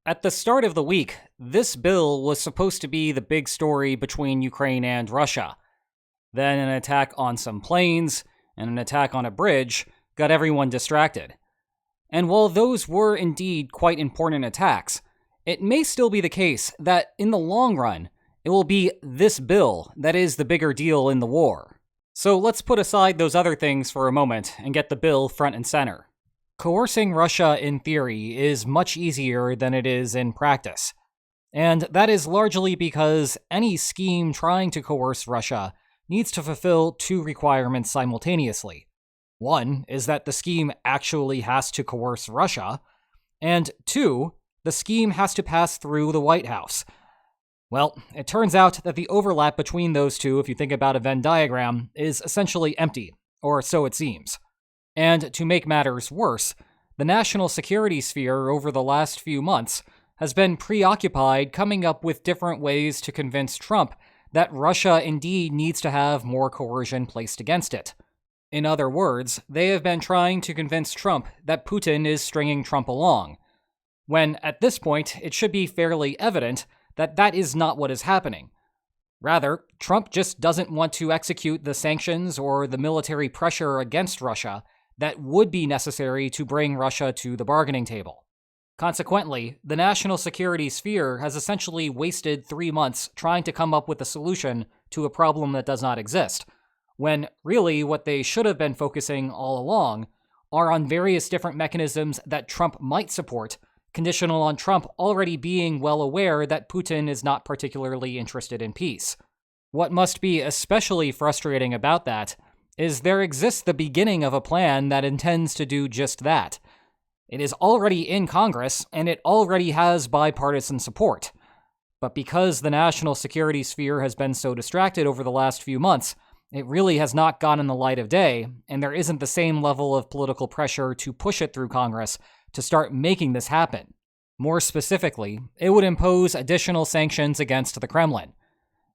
At the start of the week, this bill was supposed to be the big story between Ukraine and Russia. Then an attack on some planes and an attack on a bridge got everyone distracted. And while those were indeed quite important attacks, it may still be the case that in the long run, it will be this bill that is the bigger deal in the war. So let's put aside those other things for a moment and get the bill front and center. Coercing Russia in theory is much easier than it is in practice. And that is largely because any scheme trying to coerce Russia needs to fulfill two requirements simultaneously. One is that the scheme actually has to coerce Russia, and two, the scheme has to pass through the White House. Well, it turns out that the overlap between those two, if you think about a Venn diagram, is essentially empty, or so it seems. And to make matters worse, the national security sphere over the last few months has been preoccupied coming up with different ways to convince Trump that Russia indeed needs to have more coercion placed against it. In other words, they have been trying to convince Trump that Putin is stringing Trump along, when at this point it should be fairly evident that that is not what is happening. Rather, Trump just doesn't want to execute the sanctions or the military pressure against Russia that would be necessary to bring Russia to the bargaining table. Consequently, the national security sphere has essentially wasted 3 months trying to come up with a solution to a problem that does not exist, when really what they should have been focusing all along are on various different mechanisms that Trump might support, conditional on Trump already being well aware that Putin is not particularly interested in peace. What must be especially frustrating about that is there exists the beginning of a plan that intends to do just that. It is already in Congress, and it already has bipartisan support. But because the national security sphere has been so distracted over the last few months, it really has not gotten the light of day, and there isn't the same level of political pressure to push it through Congress to start making this happen. More specifically, it would impose additional sanctions against the Kremlin.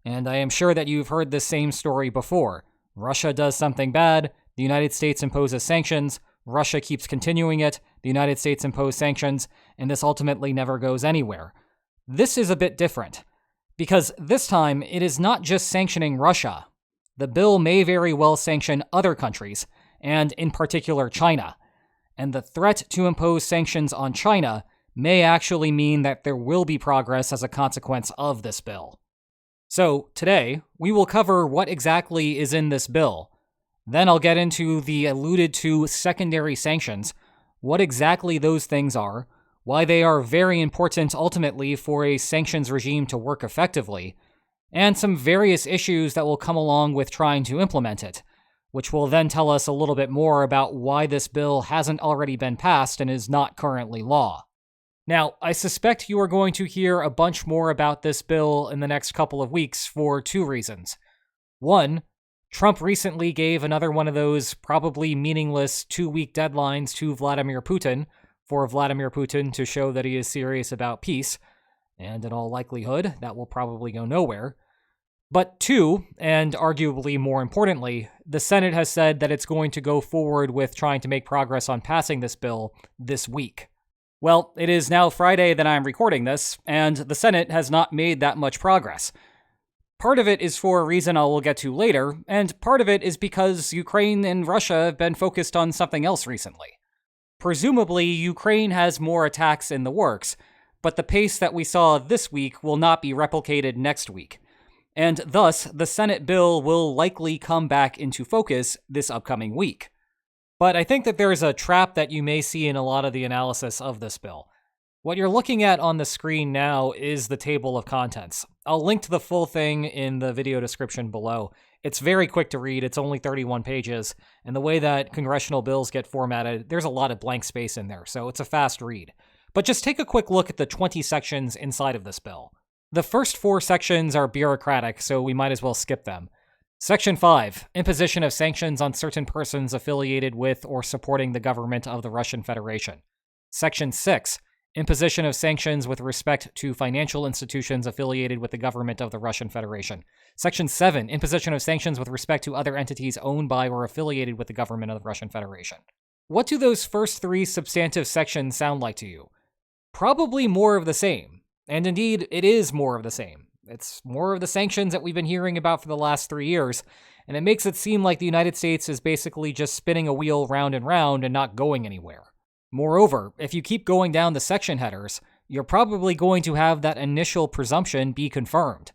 And I am sure that you've heard this same story before. Russia does something bad, the United States imposes sanctions, Russia keeps continuing it, the United States impose sanctions, and this ultimately never goes anywhere. This is a bit different, because this time it is not just sanctioning Russia. The bill may very well sanction other countries, and in particular China. And the threat to impose sanctions on China may actually mean that there will be progress as a consequence of this bill. So, today, we will cover what exactly is in this bill. Then I'll get into the alluded to secondary sanctions, what exactly those things are, why they are very important ultimately for a sanctions regime to work effectively, and some various issues that will come along with trying to implement it, which will then tell us a little bit more about why this bill hasn't already been passed and is not currently law. Now, I suspect you are going to hear a bunch more about this bill in the next couple of weeks for two reasons. One, Trump recently gave another one of those probably meaningless 2-week deadlines to Vladimir Putin for Vladimir Putin to show that he is serious about peace, and in all likelihood, that will probably go nowhere. But two, and arguably more importantly, the Senate has said that it's going to go forward with trying to make progress on passing this bill this week. Well, it is now Friday that I'm recording this, and the Senate has not made that much progress. Part of it is for a reason I will get to later, and part of it is because Ukraine and Russia have been focused on something else recently. Presumably, Ukraine has more attacks in the works, but the pace that we saw this week will not be replicated next week. And thus, the Senate bill will likely come back into focus this upcoming week. But I think that there is a trap that you may see in a lot of the analysis of this bill. What you're looking at on the screen now is the table of contents. I'll link to the full thing in the video description below. It's very quick to read, it's only 31 pages, and the way that congressional bills get formatted, there's a lot of blank space in there, so it's a fast read. But just take a quick look at the 20 sections inside of this bill. The first 4 sections are bureaucratic, so we might as well skip them. Section 5, imposition of sanctions on certain persons affiliated with or supporting the government of the Russian Federation. Section 6, imposition of sanctions with respect to financial institutions affiliated with the government of the Russian Federation. Section 7, imposition of sanctions with respect to other entities owned by or affiliated with the government of the Russian Federation. What do those first 3 substantive sections sound like to you? Probably more of the same. And indeed, it is more of the same. It's more of the sanctions that we've been hearing about for the last 3 years, and it makes it seem like the United States is basically just spinning a wheel round and round and not going anywhere. Moreover, if you keep going down the section headers, you're probably going to have that initial presumption be confirmed.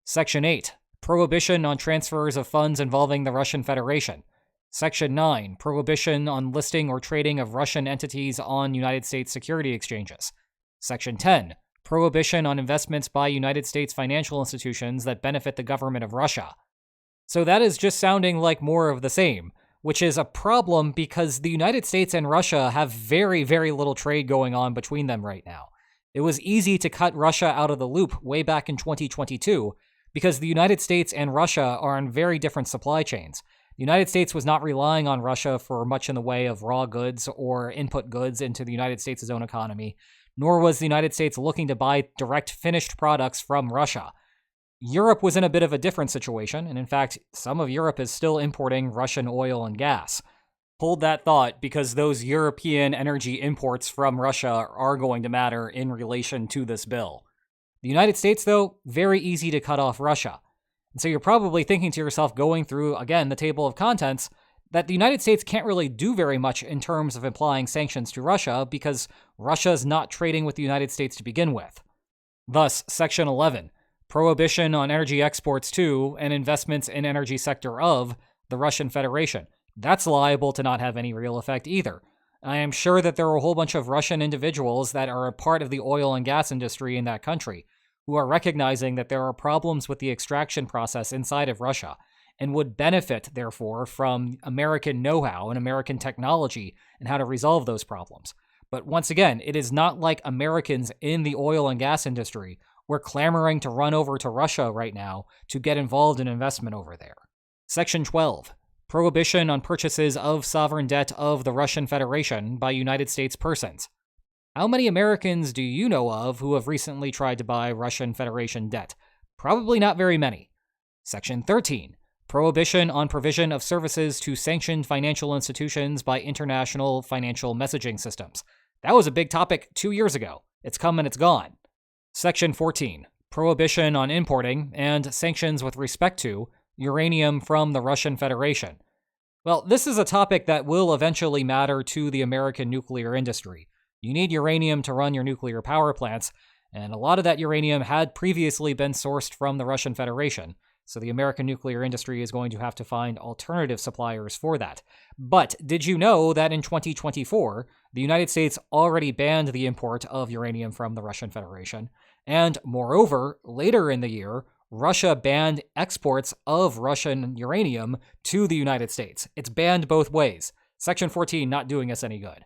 Section 8, Prohibition on transfers of funds involving the Russian Federation. Section 9, Prohibition on listing or trading of Russian entities on United States security exchanges. Section 10, Prohibition on investments by United States financial institutions that benefit the government of Russia. So that is just sounding like more of the same, which is a problem because the United States and Russia have very, very little trade going on between them right now. It was easy to cut Russia out of the loop way back in 2022 because the United States and Russia are on very different supply chains. The United States was not relying on Russia for much in the way of raw goods or input goods into the United States' own economy, nor was the United States looking to buy direct finished products from Russia. Europe was in a bit of a different situation, and in fact, some of Europe is still importing Russian oil and gas. Hold that thought, because those European energy imports from Russia are going to matter in relation to this bill. The United States, though, very easy to cut off Russia. And so you're probably thinking to yourself, going through, again, the table of contents, that the United States can't really do very much in terms of applying sanctions to Russia because Russia's not trading with the United States to begin with. Thus, Section 11, Prohibition on energy exports to and investments in energy sector of the Russian Federation. That's liable to not have any real effect either. I am sure that there are a whole bunch of Russian individuals that are a part of the oil and gas industry in that country who are recognizing that there are problems with the extraction process inside of Russia and would benefit, therefore, from American know-how and American technology and how to resolve those problems. But once again, it is not like Americans in the oil and gas industry were clamoring to run over to Russia right now to get involved in investment over there. Section 12, Prohibition on purchases of sovereign debt of the Russian Federation by United States persons. How many Americans do you know of who have recently tried to buy Russian Federation debt? Probably not very many. Section 13, Prohibition on provision of services to sanctioned financial institutions by international financial messaging systems. That was a big topic 2 years ago. It's come and it's gone. Section 14, Prohibition on importing and sanctions with respect to uranium from the Russian Federation. Well, this is a topic that will eventually matter to the American nuclear industry. You need uranium to run your nuclear power plants, and a lot of that uranium had previously been sourced from the Russian Federation, so the American nuclear industry is going to have to find alternative suppliers for that. But did you know that in 2024, the United States already banned the import of uranium from the Russian Federation? And moreover, later in the year, Russia banned exports of Russian uranium to the United States. It's banned both ways. Section 14 not doing us any good.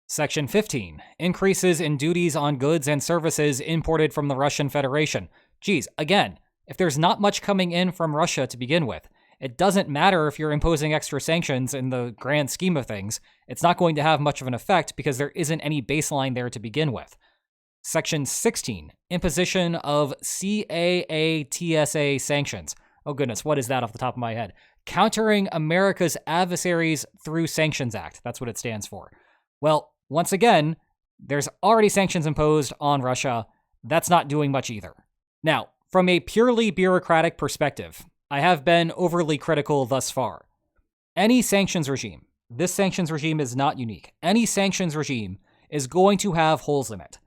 Section 15, Increases in duties on goods and services imported from the Russian Federation. Geez, again, if there's not much coming in from Russia to begin with, it doesn't matter if you're imposing extra sanctions in the grand scheme of things. It's not going to have much of an effect because there isn't any baseline there to begin with. Section 16, Imposition of CAATSA sanctions. Oh goodness, what is that off the top of my head? Countering America's Adversaries Through Sanctions Act. That's what it stands for. Well, once again, there's already sanctions imposed on Russia. That's not doing much either. Now, from a purely bureaucratic perspective, I have been overly critical thus far. Any sanctions regime, this sanctions regime is not unique. Any sanctions regime is going to have holes in it.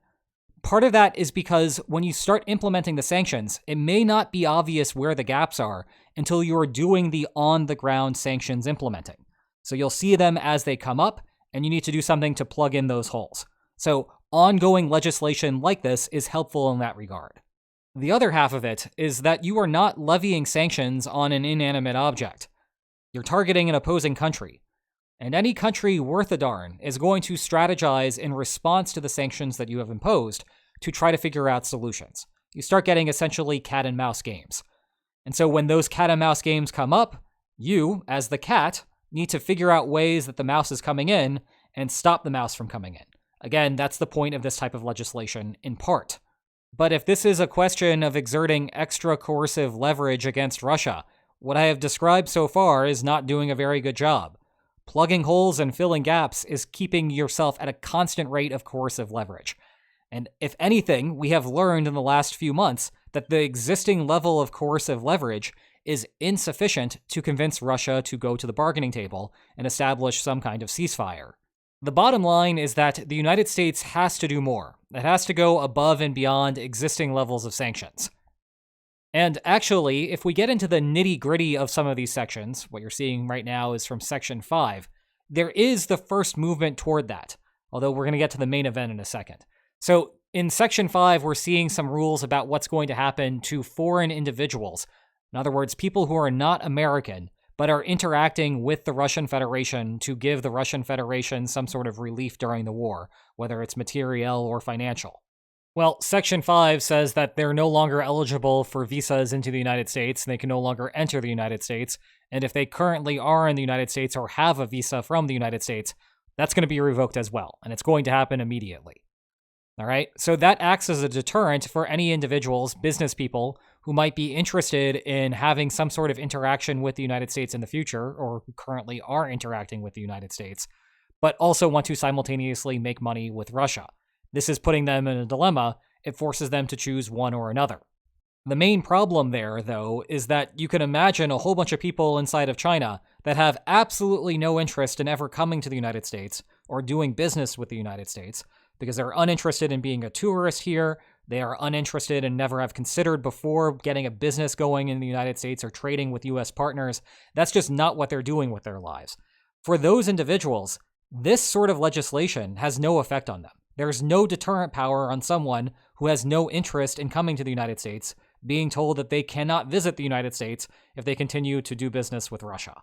Part of that is because when you start implementing the sanctions, it may not be obvious where the gaps are until you are doing the on-the-ground sanctions implementing. So you'll see them as they come up, and you need to do something to plug in those holes. So ongoing legislation like this is helpful in that regard. The other half of it is that you are not levying sanctions on an inanimate object. You're targeting an opposing country. And any country worth a darn is going to strategize in response to the sanctions that you have imposed to try to figure out solutions. You start getting essentially cat and mouse games. And so when those cat and mouse games come up, you, as the cat, need to figure out ways that the mouse is coming in and stop the mouse from coming in. Again, that's the point of this type of legislation in part. But if this is a question of exerting extra coercive leverage against Russia, what I have described so far is not doing a very good job. Plugging holes and filling gaps is keeping yourself at a constant rate of coercive leverage. And if anything, we have learned in the last few months that the existing level of coercive leverage is insufficient to convince Russia to go to the bargaining table and establish some kind of ceasefire. The bottom line is that the United States has to do more. It has to go above and beyond existing levels of sanctions. And actually, if we get into the nitty-gritty of some of these sections, what you're seeing right now is from Section 5, there is the first movement toward that, although we're going to get to the main event in a second. So in Section 5, we're seeing some rules about what's going to happen to foreign individuals. In other words, people who are not American, but are interacting with the Russian Federation to give the Russian Federation some sort of relief during the war, whether it's material or financial. Well, Section 5 says that they're no longer eligible for visas into the United States, and they can no longer enter the United States, and if they currently are in the United States or have a visa from the United States, that's going to be revoked as well, and it's going to happen immediately. All right, so that acts as a deterrent for any individuals, business people, who might be interested in having some sort of interaction with the United States in the future, or who currently are interacting with the United States, but also want to simultaneously make money with Russia. This is putting them in a dilemma. It forces them to choose one or another. The main problem there, though, is that you can imagine a whole bunch of people inside of China that have absolutely no interest in ever coming to the United States or doing business with the United States because they're uninterested in being a tourist here. They are uninterested and never have considered before getting a business going in the United States or trading with U.S. partners. That's just not what they're doing with their lives. For those individuals, this sort of legislation has no effect on them. There's no deterrent power on someone who has no interest in coming to the United States being told that they cannot visit the United States if they continue to do business with Russia.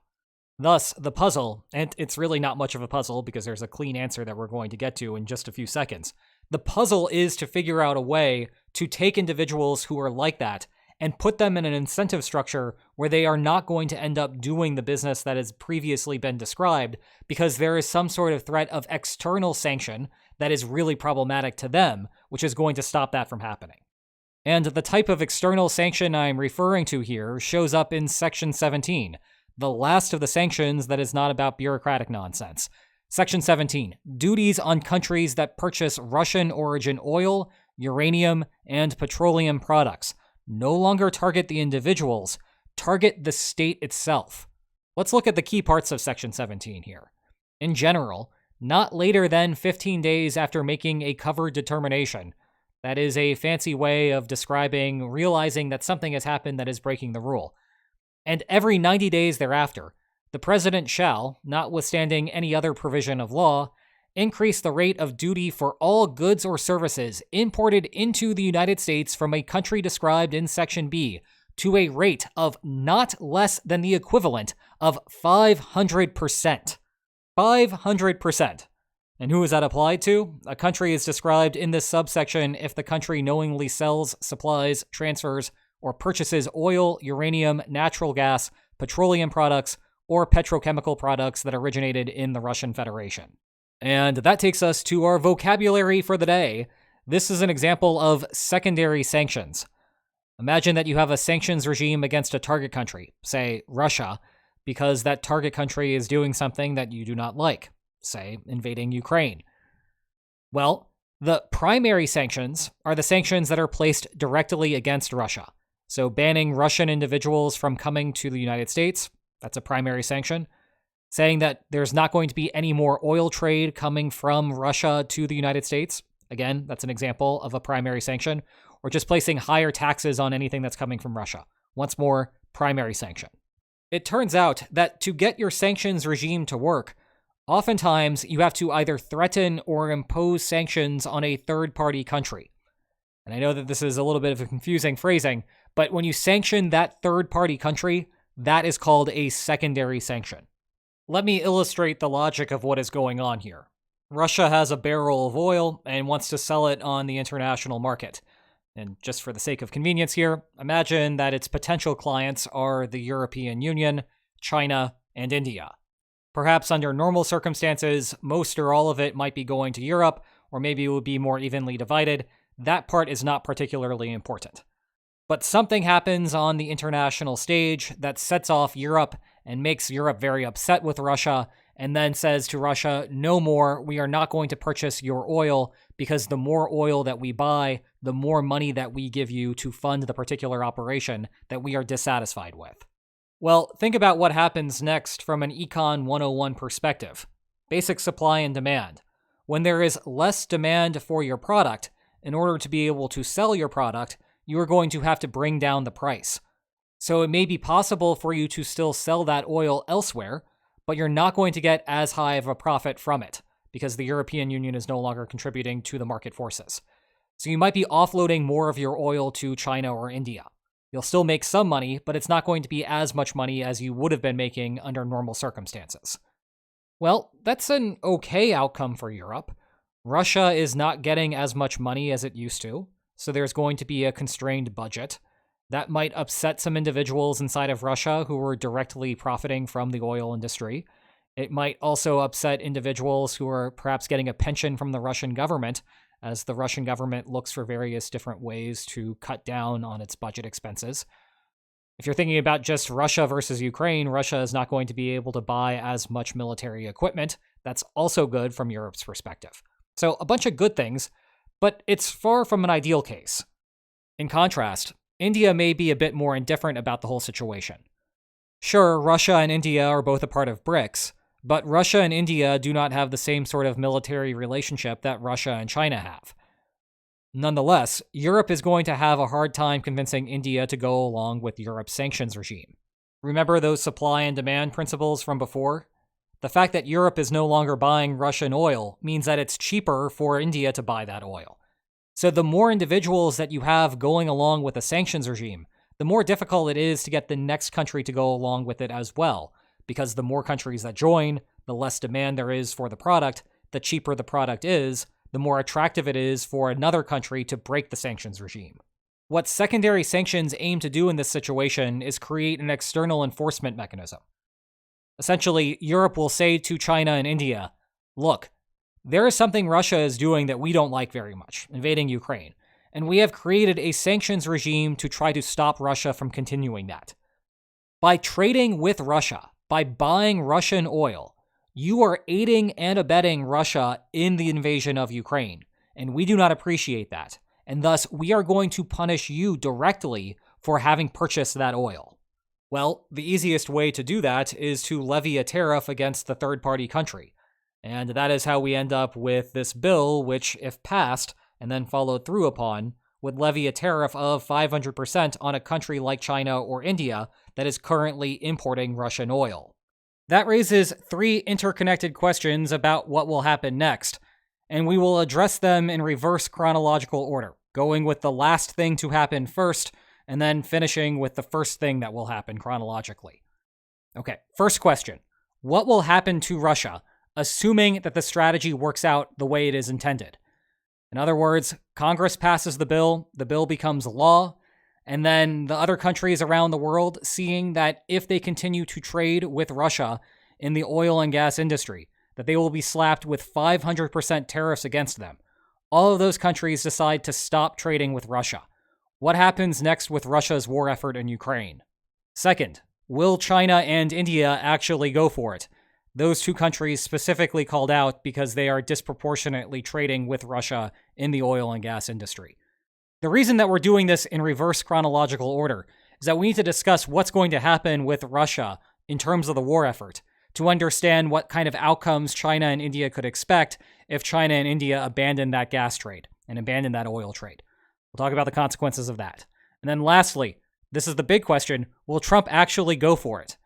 Thus, the puzzle, and it's really not much of a puzzle because there's a clean answer that we're going to get to in just a few seconds. The puzzle is to figure out a way to take individuals who are like that and put them in an incentive structure where they are not going to end up doing the business that has previously been described because there is some sort of threat of external sanction that is really problematic to them, which is going to stop that from happening. And the type of external sanction I'm referring to here shows up in Section 17, the last of the sanctions that is not about bureaucratic nonsense. Section 17, duties on countries that purchase Russian origin oil, uranium, and petroleum products. No longer target the individuals, target the state itself. Let's look at the key parts of Section 17 here. In general, not later than 15 days after making a covered determination. That is a fancy way of describing realizing that something has happened that is breaking the rule. And every 90 days thereafter, the president shall, notwithstanding any other provision of law, increase the rate of duty for all goods or services imported into the United States from a country described in Section B to a rate of not less than the equivalent of 500%. 500%. And who is that applied to? A country is described in this subsection if the country knowingly sells, supplies, transfers, or purchases oil, uranium, natural gas, petroleum products, or petrochemical products that originated in the Russian Federation. And that takes us to our vocabulary for the day. This is an example of secondary sanctions. Imagine that you have a sanctions regime against a target country, say Russia, because that target country is doing something that you do not like, say invading Ukraine. Well, the primary sanctions are the sanctions that are placed directly against Russia. So banning Russian individuals from coming to the United States, that's a primary sanction. Saying that there's not going to be any more oil trade coming from Russia to the United States. Again, that's an example of a primary sanction. Or just placing higher taxes on anything that's coming from Russia. Once more, primary sanction. It turns out that to get your sanctions regime to work, oftentimes you have to either threaten or impose sanctions on a third-party country. And I know that this is a little bit of a confusing phrasing, but when you sanction that third-party country, that is called a secondary sanction. Let me illustrate the logic of what is going on here. Russia has a barrel of oil and wants to sell it on the international market. And just for the sake of convenience here, imagine that its potential clients are the European Union, China, and India. Perhaps under normal circumstances, most or all of it might be going to Europe, or maybe it would be more evenly divided. That part is not particularly important. But something happens on the international stage that sets off Europe and makes Europe very upset with Russia, and then says to Russia, no more, we are not going to purchase your oil because the more oil that we buy, the more money that we give you to fund the particular operation that we are dissatisfied with. Well, think about what happens next from an Econ 101 perspective. Basic supply and demand. When there is less demand for your product, in order to be able to sell your product, you are going to have to bring down the price. So it may be possible for you to still sell that oil elsewhere, but you're not going to get as high of a profit from it because the European Union is no longer contributing to the market forces. So you might be offloading more of your oil to China or India. You'll still make some money, but it's not going to be as much money as you would have been making under normal circumstances. Well, that's an okay outcome for Europe. Russia is not getting as much money as it used to, so there's going to be a constrained budget. That might upset some individuals inside of Russia who were directly profiting from the oil industry. It might also upset individuals who are perhaps getting a pension from the Russian government, as the Russian government looks for various different ways to cut down on its budget expenses. If you're thinking about just Russia versus Ukraine, Russia is not going to be able to buy as much military equipment. That's also good from Europe's perspective. So a bunch of good things, but it's far from an ideal case. In contrast, India may be a bit more indifferent about the whole situation. Sure, Russia and India are both a part of BRICS, but Russia and India do not have the same sort of military relationship that Russia and China have. Nonetheless, Europe is going to have a hard time convincing India to go along with Europe's sanctions regime. Remember those supply and demand principles from before? The fact that Europe is no longer buying Russian oil means that it's cheaper for India to buy that oil. So the more individuals that you have going along with a sanctions regime, the more difficult it is to get the next country to go along with it as well, because the more countries that join, the less demand there is for the product, the cheaper the product is, the more attractive it is for another country to break the sanctions regime. What secondary sanctions aim to do in this situation is create an external enforcement mechanism. Essentially, Europe will say to China and India, look, there is something Russia is doing that we don't like very much, invading Ukraine, and we have created a sanctions regime to try to stop Russia from continuing that. By trading with Russia, by buying Russian oil, you are aiding and abetting Russia in the invasion of Ukraine, and we do not appreciate that, and thus we are going to punish you directly for having purchased that oil. Well, the easiest way to do that is to levy a tariff against the third-party country. And that is how we end up with this bill, which, if passed and then followed through upon, would levy a tariff of 500% on a country like China or India that is currently importing Russian oil. That raises three interconnected questions about what will happen next, and we will address them in reverse chronological order, going with the last thing to happen first, and then finishing with the first thing that will happen chronologically. Okay, first question. What will happen to Russia, assuming that the strategy works out the way it is intended? In other words, Congress passes the bill becomes law, and then the other countries around the world, seeing that if they continue to trade with Russia in the oil and gas industry, that they will be slapped with 500% tariffs against them. All of those countries decide to stop trading with Russia. What happens next with Russia's war effort in Ukraine? Second, will China and India actually go for it? Those two countries specifically called out because they are disproportionately trading with Russia in the oil and gas industry. The reason that we're doing this in reverse chronological order is that we need to discuss what's going to happen with Russia in terms of the war effort to understand what kind of outcomes China and India could expect if China and India abandon that gas trade and abandon that oil trade. We'll talk about the consequences of that. And then lastly, this is the big question, will Trump actually go for it?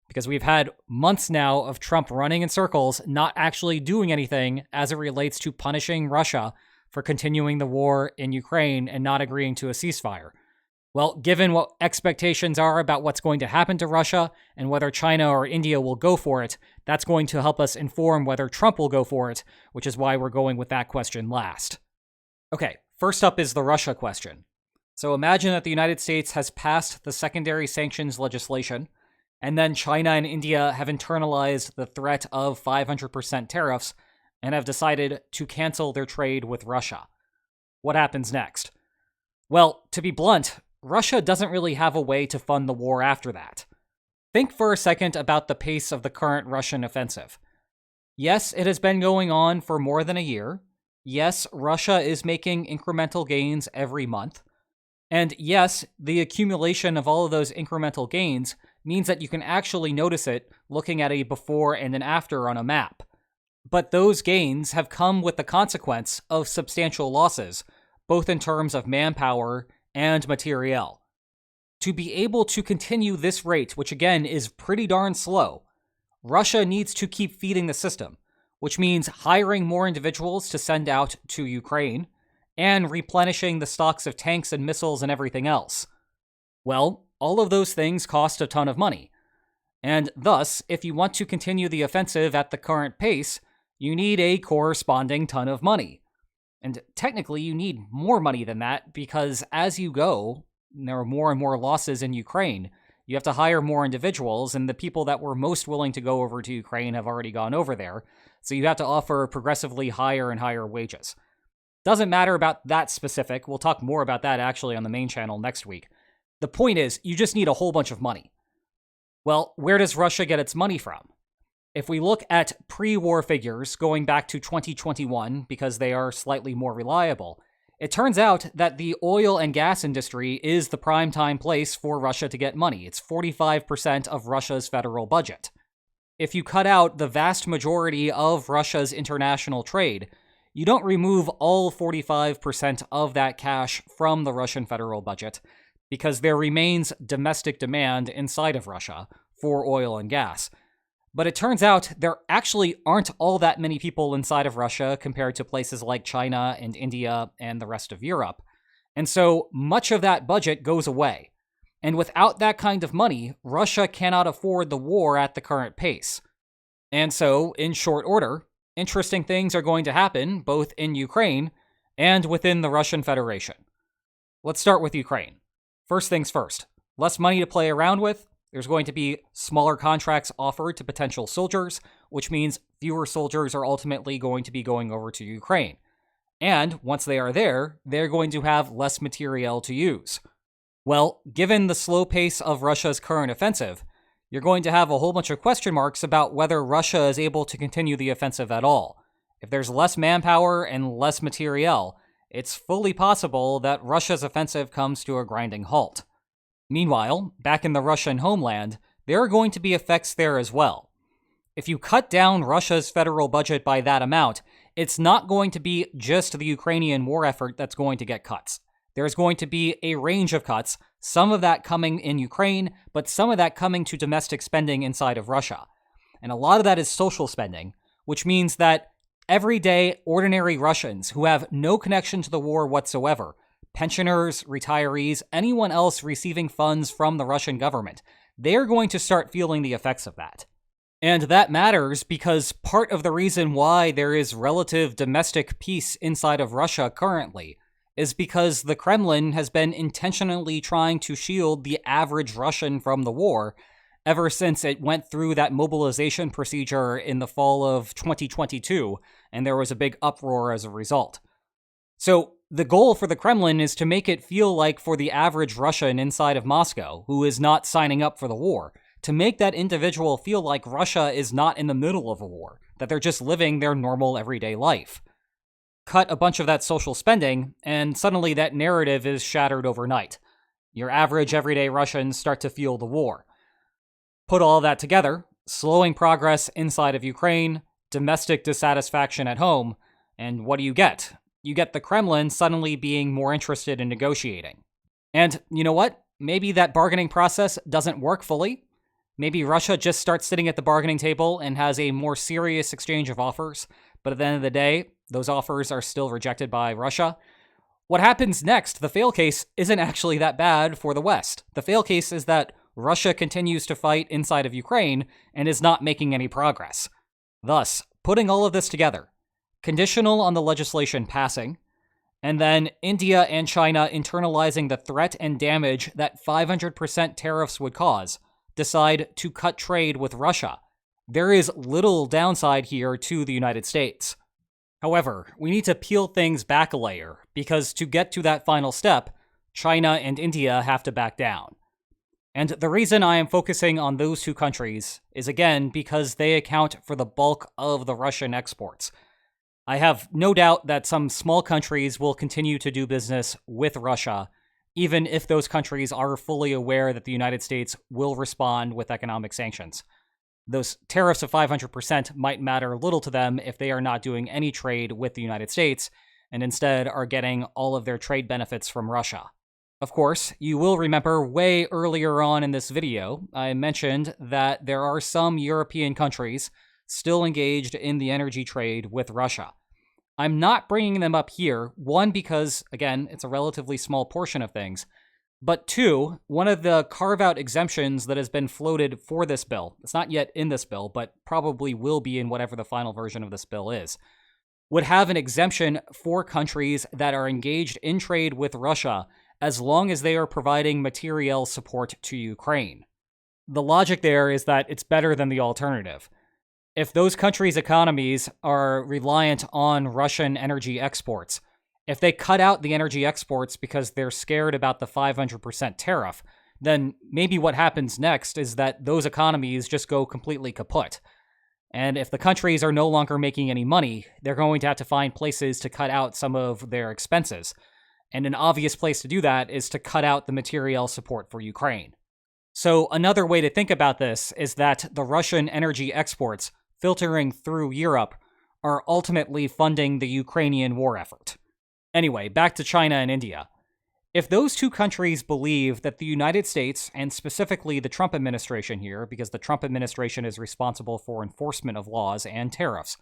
Because we've had months now of Trump running in circles, not actually doing anything as it relates to punishing Russia for continuing the war in Ukraine and not agreeing to a ceasefire. Well, given what expectations are about what's going to happen to Russia and whether China or India will go for it, that's going to help us inform whether Trump will go for it, which is why we're going with that question last. Okay, first up is the Russia question. So imagine that the United States has passed the secondary sanctions legislation, and then China and India have internalized the threat of 500% tariffs and have decided to cancel their trade with Russia. What happens next? Well, to be blunt, Russia doesn't really have a way to fund the war after that. Think for a second about the pace of the current Russian offensive. Yes, it has been going on for more than a year. Yes, Russia is making incremental gains every month. And yes, the accumulation of all of those incremental gains means that you can actually notice it looking at a before and an after on a map. But those gains have come with the consequence of substantial losses, both in terms of manpower and materiel. To be able to continue this rate, which again is pretty darn slow, Russia needs to keep feeding the system, which means hiring more individuals to send out to Ukraine and replenishing the stocks of tanks and missiles and everything else. Well, all of those things cost a ton of money. And thus, if you want to continue the offensive at the current pace, you need a corresponding ton of money. And technically, you need more money than that because as you go, there are more and more losses in Ukraine. You have to hire more individuals, and the people that were most willing to go over to Ukraine have already gone over there. So you have to offer progressively higher and higher wages. Doesn't matter about that specific. We'll talk more about that actually on the main channel next week. The point is, you just need a whole bunch of money. Well, where does Russia get its money from? If we look at pre-war figures going back to 2021, because they are slightly more reliable, it turns out that the oil and gas industry is the prime time place for Russia to get money. It's 45% of Russia's federal budget. If you cut out the vast majority of Russia's international trade, you don't remove all 45% of that cash from the Russian federal budget, because there remains domestic demand inside of Russia for oil and gas. But it turns out there actually aren't all that many people inside of Russia compared to places like China and India and the rest of Europe. And so much of that budget goes away. And without that kind of money, Russia cannot afford the war at the current pace. And so, in short order, interesting things are going to happen both in Ukraine and within the Russian Federation. Let's start with Ukraine. First things first, less money to play around with. There's going to be smaller contracts offered to potential soldiers, which means fewer soldiers are ultimately going to be going over to Ukraine. And once they are there, they're going to have less materiel to use. Well, given the slow pace of Russia's current offensive, you're going to have a whole bunch of question marks about whether Russia is able to continue the offensive at all. If there's less manpower and less materiel, it's fully possible that Russia's offensive comes to a grinding halt. Meanwhile, back in the Russian homeland, there are going to be effects there as well. If you cut down Russia's federal budget by that amount, it's not going to be just the Ukrainian war effort that's going to get cuts. There's going to be a range of cuts, some of that coming in Ukraine, but some of that coming to domestic spending inside of Russia. And a lot of that is social spending, which means that everyday, ordinary Russians who have no connection to the war whatsoever, pensioners, retirees, anyone else receiving funds from the Russian government, they're going to start feeling the effects of that. And that matters because part of the reason why there is relative domestic peace inside of Russia currently is because the Kremlin has been intentionally trying to shield the average Russian from the war ever since it went through that mobilization procedure in the fall of 2022, and there was a big uproar as a result. So the goal for the Kremlin is to make it feel like for the average Russian inside of Moscow, who is not signing up for the war, to make that individual feel like Russia is not in the middle of a war, that they're just living their normal everyday life. Cut a bunch of that social spending, and suddenly that narrative is shattered overnight. Your average everyday Russians start to feel the war. Put all that together, slowing progress inside of Ukraine, domestic dissatisfaction at home, and what do you get? You get the Kremlin suddenly being more interested in negotiating. And you know what? Maybe that bargaining process doesn't work fully. Maybe Russia just starts sitting at the bargaining table and has a more serious exchange of offers, but at the end of the day, those offers are still rejected by Russia. What happens next, the fail case, isn't actually that bad for the West. The fail case is that Russia continues to fight inside of Ukraine and is not making any progress. Thus, putting all of this together, conditional on the legislation passing, and then India and China internalizing the threat and damage that 500% tariffs would cause, decide to cut trade with Russia. There is little downside here to the United States. However, we need to peel things back a layer, because to get to that final step, China and India have to back down. And the reason I am focusing on those two countries is, again, because they account for the bulk of the Russian exports. I have no doubt that some small countries will continue to do business with Russia, even if those countries are fully aware that the United States will respond with economic sanctions. Those tariffs of 500% might matter little to them if they are not doing any trade with the United States and instead are getting all of their trade benefits from Russia. Of course, you will remember way earlier on in this video, I mentioned that there are some European countries still engaged in the energy trade with Russia. I'm not bringing them up here, one, because, again, it's a relatively small portion of things, but two, one of the carve-out exemptions that has been floated for this bill, it's not yet in this bill, but probably will be in whatever the final version of this bill is, would have an exemption for countries that are engaged in trade with Russia as long as they are providing materiel support to Ukraine. The logic there is that it's better than the alternative. If those countries' economies are reliant on Russian energy exports, if they cut out the energy exports because they're scared about the 500% tariff, then maybe what happens next is that those economies just go completely kaput. And if the countries are no longer making any money, they're going to have to find places to cut out some of their expenses. And an obvious place to do that is to cut out the materiel support for Ukraine. So another way to think about this is that the Russian energy exports filtering through Europe are ultimately funding the Ukrainian war effort. Anyway, back to China and India. If those two countries believe that the United States, and specifically the Trump administration here, because the Trump administration is responsible for enforcement of laws and tariffs,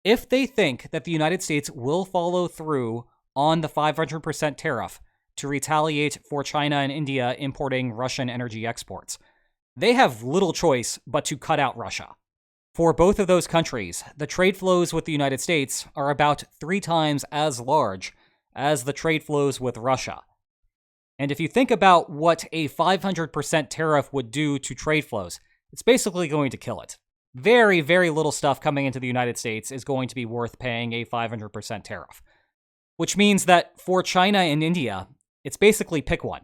if they think that the United States will follow through on the 500% tariff to retaliate for China and India importing Russian energy exports, they have little choice but to cut out Russia. For both of those countries, the trade flows with the United States are about 3 times as large as the trade flows with Russia. And if you think about what a 500% tariff would do to trade flows, it's basically going to kill it. Very, very little stuff coming into the United States is going to be worth paying a 500% tariff. Which means that for China and India, it's basically pick one.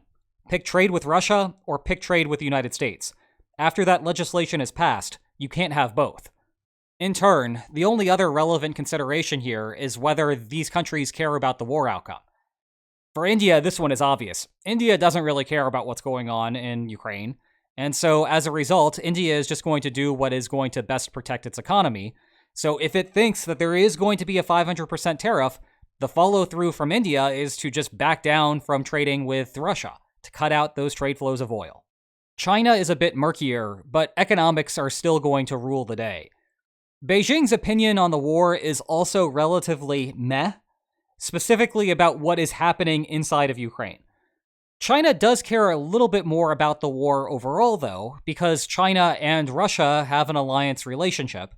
Pick trade with Russia or pick trade with the United States. After that legislation is passed, you can't have both. In turn, the only other relevant consideration here is whether these countries care about the war outcome. For India, this one is obvious. India doesn't really care about what's going on in Ukraine, and so as a result, India is just going to do what is going to best protect its economy. So if it thinks that there is going to be a 500% tariff, the follow-through from India is to just back down from trading with Russia to cut out those trade flows of oil. China is a bit murkier, but economics are still going to rule the day. Beijing's opinion on the war is also relatively meh, specifically about what is happening inside of Ukraine. China does care a little bit more about the war overall, though, because China and Russia have an alliance relationship,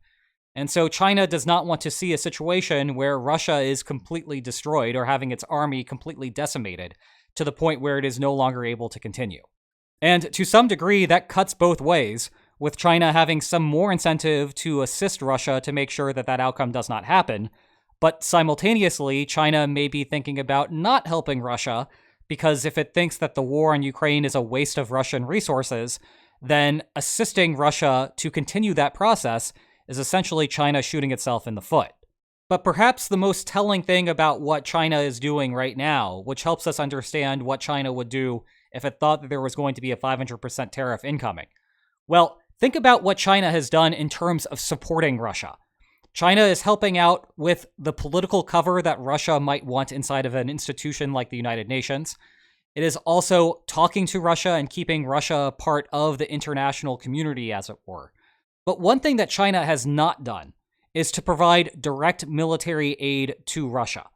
and so China does not want to see a situation where Russia is completely destroyed or having its army completely decimated to the point where it is no longer able to continue. And to some degree, that cuts both ways, with China having some more incentive to assist Russia to make sure that that outcome does not happen. But simultaneously, China may be thinking about not helping Russia, because if it thinks that the war in Ukraine is a waste of Russian resources, then assisting Russia to continue that process is essentially China shooting itself in the foot. But perhaps the most telling thing about what China is doing right now, which helps us understand what China would do if it thought that there was going to be a 500% tariff incoming. Well, think about what China has done in terms of supporting Russia. China is helping out with the political cover that Russia might want inside of an institution like the United Nations. It is also talking to Russia and keeping Russia part of the international community, as it were. But one thing that China has not done is to provide direct military aid to Russia.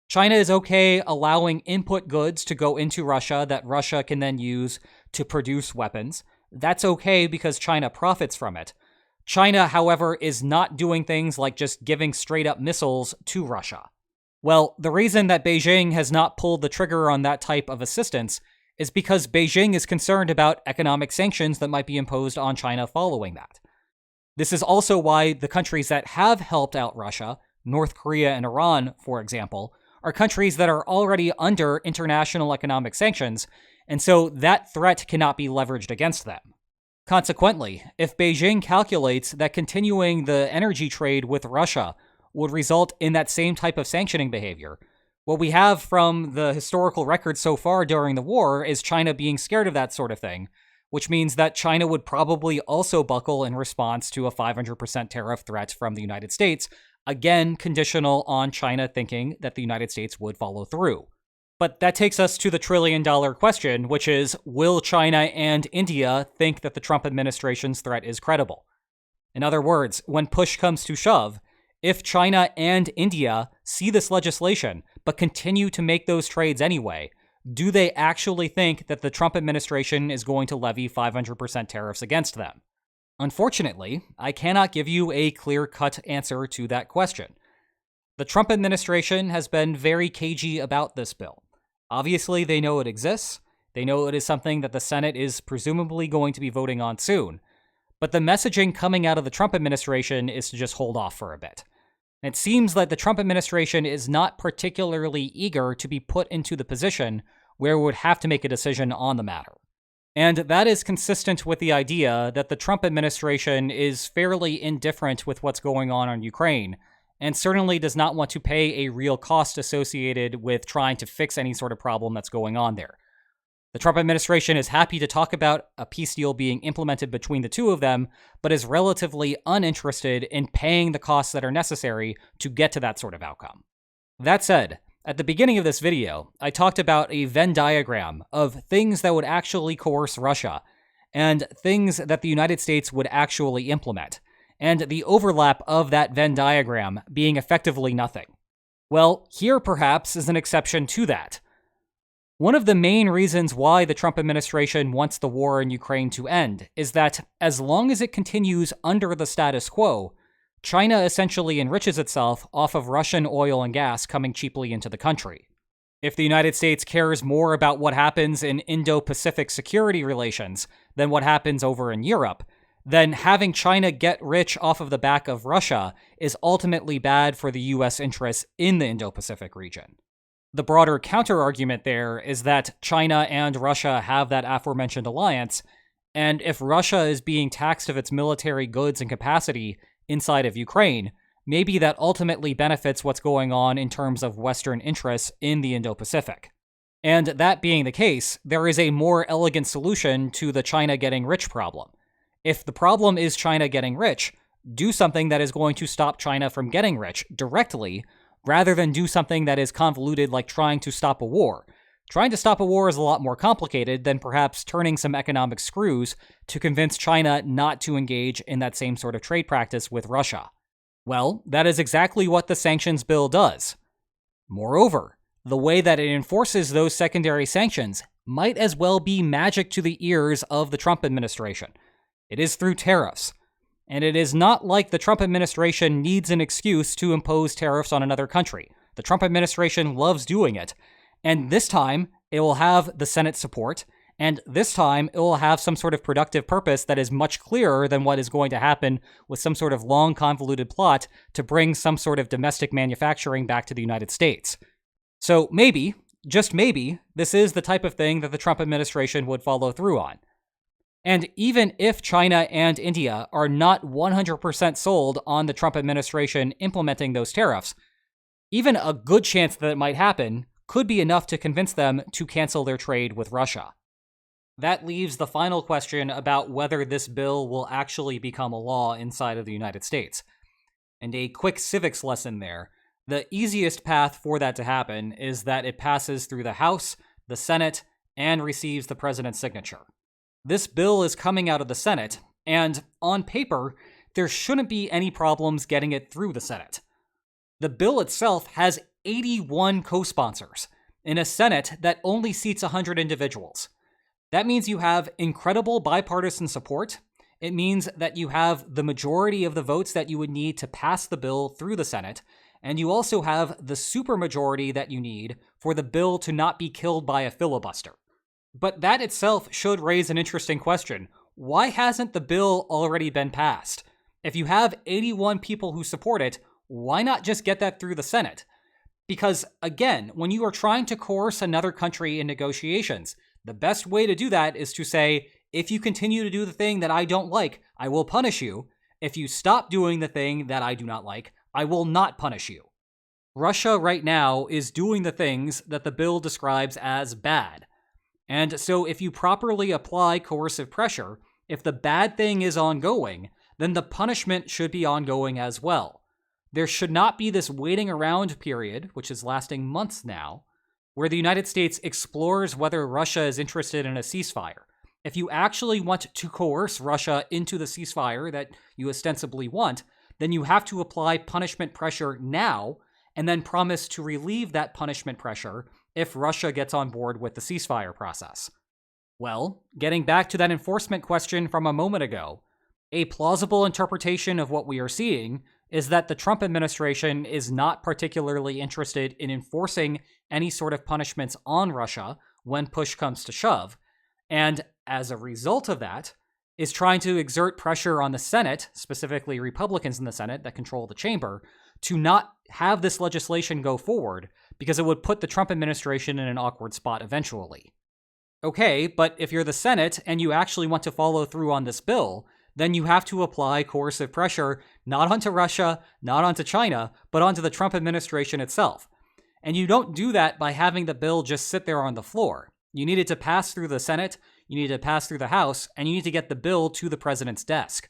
China is okay allowing input goods to go into Russia that Russia can then use to produce weapons. That's okay because China profits from it. China, however, is not doing things like just giving straight-up missiles to Russia. Well, the reason that Beijing has not pulled the trigger on that type of assistance is because Beijing is concerned about economic sanctions that might be imposed on China following that. This is also why the countries that have helped out Russia, North Korea and Iran, for example, are countries that are already under international economic sanctions, and so that threat cannot be leveraged against them. Consequently, if Beijing calculates that continuing the energy trade with Russia would result in that same type of sanctioning behavior, what we have from the historical record so far during the war is China being scared of that sort of thing, which means that China would probably also buckle in response to a 500% tariff threat from the United States, again conditional on China thinking that the United States would follow through. But that takes us to the trillion-dollar question, which is, will China and India think that the Trump administration's threat is credible? In other words, when push comes to shove, if China and India see this legislation but continue to make those trades anyway, do they actually think that the Trump administration is going to levy 500% tariffs against them? Unfortunately, I cannot give you a clear-cut answer to that question. The Trump administration has been very cagey about this bill. Obviously, they know it exists. They know it is something that the Senate is presumably going to be voting on soon. But the messaging coming out of the Trump administration is to just hold off for a bit. It seems like the Trump administration is not particularly eager to be put into the position where it would have to make a decision on the matter. And that is consistent with the idea that the Trump administration is fairly indifferent with what's going on in Ukraine, and certainly does not want to pay a real cost associated with trying to fix any sort of problem that's going on there. The Trump administration is happy to talk about a peace deal being implemented between the two of them, but is relatively uninterested in paying the costs that are necessary to get to that sort of outcome. That said, at the beginning of this video, I talked about a Venn diagram of things that would actually coerce Russia and things that the United States would actually implement, and the overlap of that Venn diagram being effectively nothing. Well, here perhaps is an exception to that. One of the main reasons why the Trump administration wants the war in Ukraine to end is that as long as it continues under the status quo, China essentially enriches itself off of Russian oil and gas coming cheaply into the country. If the United States cares more about what happens in Indo-Pacific security relations than what happens over in Europe, then having China get rich off of the back of Russia is ultimately bad for the US interests in the Indo-Pacific region. The broader counter-argument there is that China and Russia have that aforementioned alliance, and if Russia is being taxed of its military goods and capacity inside of Ukraine, maybe that ultimately benefits what's going on in terms of Western interests in the Indo-Pacific. And that being the case, there is a more elegant solution to the China getting rich problem. If the problem is China getting rich, do something that is going to stop China from getting rich directly, rather than do something that is convoluted like trying to stop a war. Trying to stop a war is a lot more complicated than perhaps turning some economic screws to convince China not to engage in that same sort of trade practice with Russia. Well, that is exactly what the sanctions bill does. Moreover, the way that it enforces those secondary sanctions might as well be magic to the ears of the Trump administration. It is through tariffs. And it is not like the Trump administration needs an excuse to impose tariffs on another country. The Trump administration loves doing it. And this time, it will have the Senate support. And this time, it will have some sort of productive purpose that is much clearer than what is going to happen with some sort of long, convoluted plot to bring some sort of domestic manufacturing back to the United States. So maybe, just maybe, this is the type of thing that the Trump administration would follow through on. And even if China and India are not 100% sold on the Trump administration implementing those tariffs, even a good chance that it might happen could be enough to convince them to cancel their trade with Russia. That leaves the final question about whether this bill will actually become a law inside of the United States. And a quick civics lesson there. The easiest path for that to happen is that it passes through the House, the Senate, and receives the president's signature. This bill is coming out of the Senate, and on paper, there shouldn't be any problems getting it through the Senate. The bill itself has 81 co-sponsors in a Senate that only seats 100 individuals. That means you have incredible bipartisan support. It means that you have the majority of the votes that you would need to pass the bill through the Senate, and you also have the supermajority that you need for the bill to not be killed by a filibuster. But that itself should raise an interesting question. Why hasn't the bill already been passed? If you have 81 people who support it, why not just get that through the Senate? Because, again, when you are trying to coerce another country in negotiations, The best way to do that is to say, if you continue to do the thing that I don't like, I will punish you. If you stop doing the thing that I do not like, I will not punish you. Russia right now is doing the things that the bill describes as bad. And so if you properly apply coercive pressure, if the bad thing is ongoing, then the punishment should be ongoing as well. There should not be this waiting around period, which is lasting months now, where the United States explores whether Russia is interested in a ceasefire. If you actually want to coerce Russia into the ceasefire that you ostensibly want, then you have to apply punishment pressure now and then promise to relieve that punishment pressure if Russia gets on board with the ceasefire process. Well, getting back to that enforcement question from a moment ago, a plausible interpretation of what we are seeing is that the Trump administration is not particularly interested in enforcing any sort of punishments on Russia when push comes to shove, and as a result of that, is trying to exert pressure on the Senate, specifically Republicans in the Senate that control the chamber, to not have this legislation go forward because it would put the Trump administration in an awkward spot eventually. Okay, but if you're the Senate and you actually want to follow through on this bill, then you have to apply coercive pressure not onto Russia, not onto China, but onto the Trump administration itself. And you don't do that by having the bill just sit there on the floor. You need it to pass through the Senate, you need it to pass through the House, and you need to get the bill to the president's desk.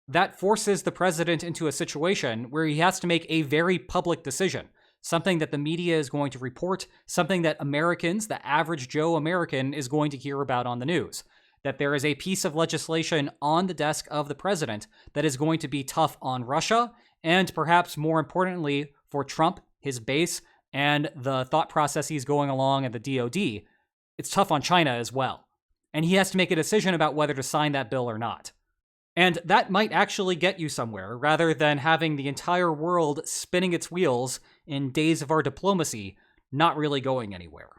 That forces the president into a situation where he has to make a very public decision, something that the media is going to report, something that Americans, the average Joe American, is going to hear about on the news. That there is a piece of legislation on the desk of the president that is going to be tough on Russia, and perhaps more importantly for Trump, his base, and the thought processes going along at the DoD, it's tough on China as well. And he has to make a decision about whether to sign that bill or not. And that might actually get you somewhere, rather than having the entire world spinning its wheels in days of our diplomacy, not really going anywhere.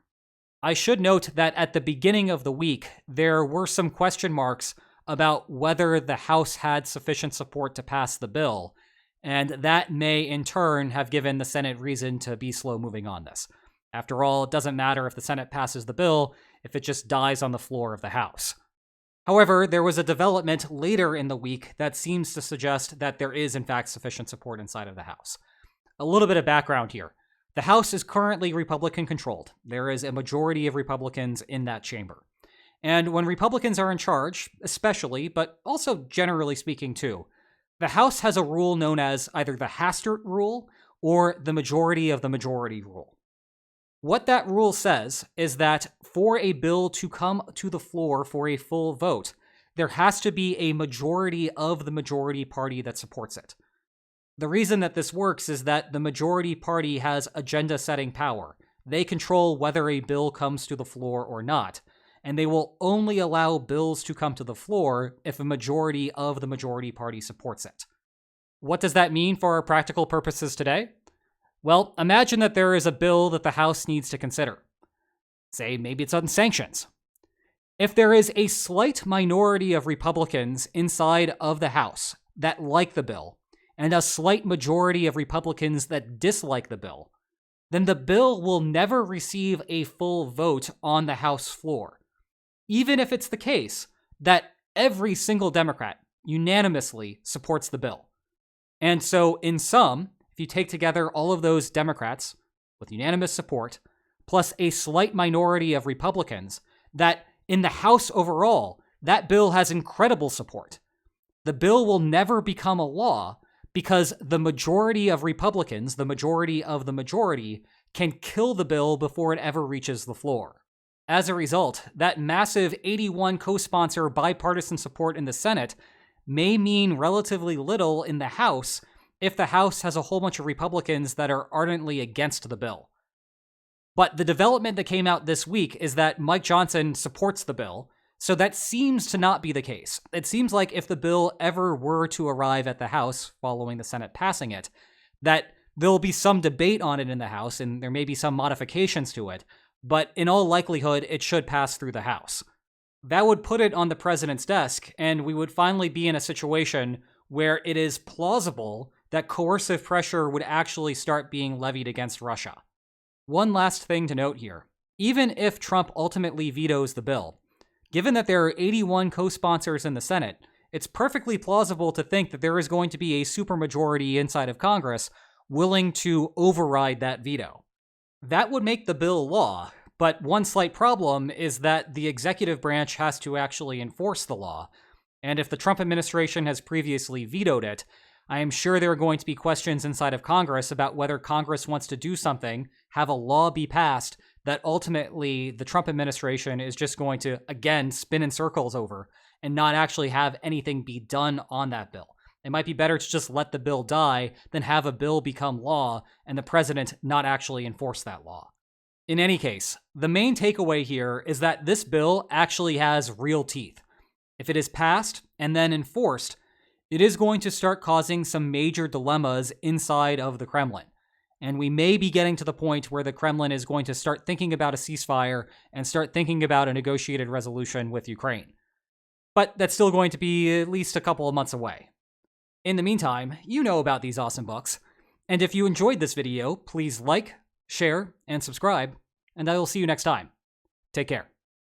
I should note that at the beginning of the week, there were some question marks about whether the House had sufficient support to pass the bill, and that may in turn have given the Senate reason to be slow moving on this. After all, it doesn't matter if the Senate passes the bill if it just dies on the floor of the House. However, there was a development later in the week that seems to suggest that there is in fact sufficient support inside of the House. A little bit of background here. The House is currently Republican-controlled. There is a majority of Republicans in that chamber. And when Republicans are in charge, especially, but also generally speaking too, the House has a rule known as either the Hastert rule or the majority of the majority rule. What that rule says is that for a bill to come to the floor for a full vote, there has to be a majority of the majority party that supports it. The reason that this works is that the majority party has agenda-setting power. They control whether a bill comes to the floor or not, and they will only allow bills to come to the floor if a majority of the majority party supports it. What does that mean for our practical purposes today? Well, imagine that there is a bill that the House needs to consider. Say maybe it's on sanctions. If there is a slight minority of Republicans inside of the House that like the bill, and a slight majority of Republicans that dislike the bill, then the bill will never receive a full vote on the House floor, even if it's the case that every single Democrat unanimously supports the bill. And so in sum, if you take together all of those Democrats with unanimous support, plus a slight minority of Republicans, that in the House overall, that bill has incredible support. The bill will never become a law because the majority of Republicans, the majority of the majority, can kill the bill before it ever reaches the floor. As a result, that massive 81 co-sponsor bipartisan support in the Senate may mean relatively little in the House if the House has a whole bunch of Republicans that are ardently against the bill. But the development that came out this week is that Mike Johnson supports the bill, so that seems to not be the case. It seems like if the bill ever were to arrive at the House following the Senate passing it, that there'll be some debate on it in the House and there may be some modifications to it, but in all likelihood, it should pass through the House. That would put it on the president's desk, and we would finally be in a situation where it is plausible that coercive pressure would actually start being levied against Russia. One last thing to note here. Even if Trump ultimately vetoes the bill, given that there are 81 co-sponsors in the Senate, it's perfectly plausible to think that there is going to be a supermajority inside of Congress willing to override that veto. That would make the bill law, but one slight problem is that the executive branch has to actually enforce the law. And if the Trump administration has previously vetoed it, I am sure there are going to be questions inside of Congress about whether Congress wants to do something, have a law be passed that ultimately the Trump administration is just going to, again, spin in circles over and not actually have anything be done on that bill. It might be better to just let the bill die than have a bill become law and the president not actually enforce that law. In any case, the main takeaway here is that this bill actually has real teeth. If it is passed and then enforced, it is going to start causing some major dilemmas inside of the Kremlin. And we may be getting to the point where the Kremlin is going to start thinking about a ceasefire and start thinking about a negotiated resolution with Ukraine. But that's still going to be at least a couple of months away. In the meantime, you know about these awesome books. And if you enjoyed this video, please like, share, and subscribe, and I will see you next time. Take care.